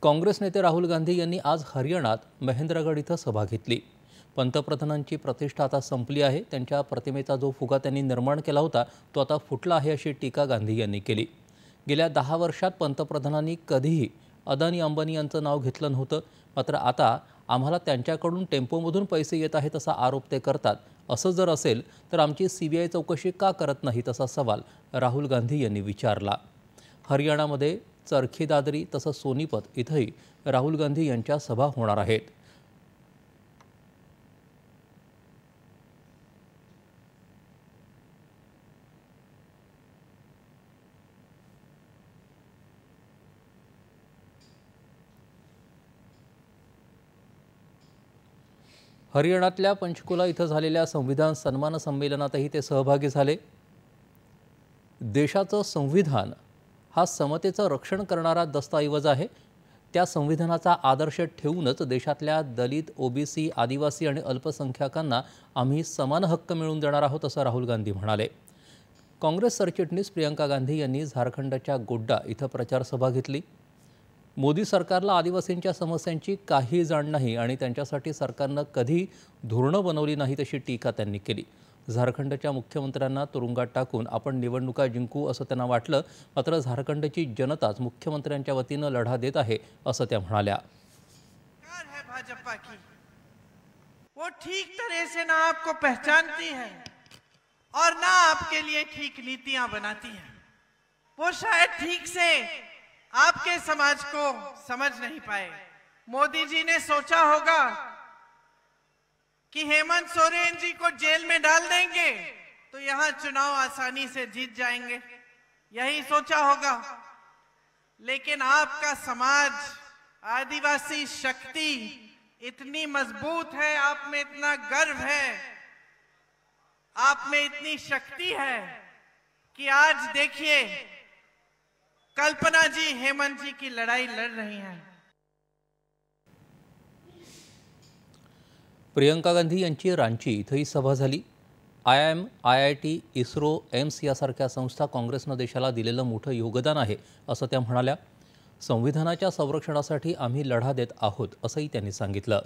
काँग्रेस नेते राहुल गांधी यांनी आज हरियाणात महेंद्रगड इथं सभा घेतली। पंतप्रधानांची प्रतिष्ठा आता संपली आहे, त्यांच्या प्रतिमेचा जो फुगा त्यांनी निर्माण केला होता तो आता फुटला आहे अशी टीका गांधी यांनी केली। गेल्या 10 वर्षात पंतप्रधानांनी कधीही अदानी अंबानी यांचं नाव घेतलं नव्हतं, मात्र आता आम्हाला त्यांच्याकडून टेम्पोमधून पैसे येत आहेत असा आरोप ते करतात। असं जर असेल तर आमची सीबीआय चौकशी का करत नाही तसा सवाल राहुल गांधी यांनी विचारला। हरियाणामध्ये चरखी दादरी तसंच सोनीपत इथंही राहुल गांधी यांच्या सभा होणार आहेत। हरियाणातल्या पंचकुला इथं झालेल्या संविधान सन्मान संमेलनातही ते सहभागी झाले। देशाचं संविधान हा समतेचं रक्षण करणारा दस्तऐवज आहे। त्या संविधानाचा आदर्श ठेवूनच देशातल्या दलित, ओबीसी, आदिवासी आणि अल्पसंख्याकांना आम्ही समान हक्क मिळवून देणार आहोत असं राहुल गांधी म्हणाले। काँग्रेस सरचिटणीस प्रियंका गांधी यांनी झारखंडच्या गोड्डा इथं प्रचार सभा घेतली। मोदी सरकारला आदिवासींच्या समस्यांची काही जाण नाही आणि त्यांच्यासाठी सरकारनं कधी धोरणं बनवली नाहीत अशी टीका त्यांनी केली। झारखंडच्या मुख्यमंत्र्यांना तुरुंगात टाकून आपण निवडणुका जिंकू असं त्यांना वाटलं, मात्र झारखंडची जनताच मुख्यमंत्र्यांच्या वतीनं लढा देत आहे असं त्या म्हणाल्या। भाजपा की वो ठीक तरह से ना आपको पहचानती है और ना आपके लिए ठीक नीतियां बनाती है। वो शायद ठीक से आपके समाज को समझ नहीं पाए। मोदी जी ने सोचा होगा कि हेमंत सोरेन जी को जेल में डाल देंगे तो यहां चुनाव आसानी से जीत जाएंगे, यही सोचा होगा। लेकिन आपका समाज, आदिवासी शक्ति इतनी मजबूत है, आप में इतना गर्व है, आप में इतनी शक्ति है कि आज देखिए कल्पना जी हेमंत जी की लड़ाई लड़ रही हैं। प्रियंका गांधी यांची रांची इथंही सभा झाली। IIM, IIT, इस्रो, एम्स यासारख्या संस्था काँग्रेसनं देशाला दिलेलं मोठं योगदान आहे असं त्या म्हणाल्या। संविधानाच्या संरक्षणासाठी आम्ही लढा देत आहोत असंही त्यांनी सांगितलं।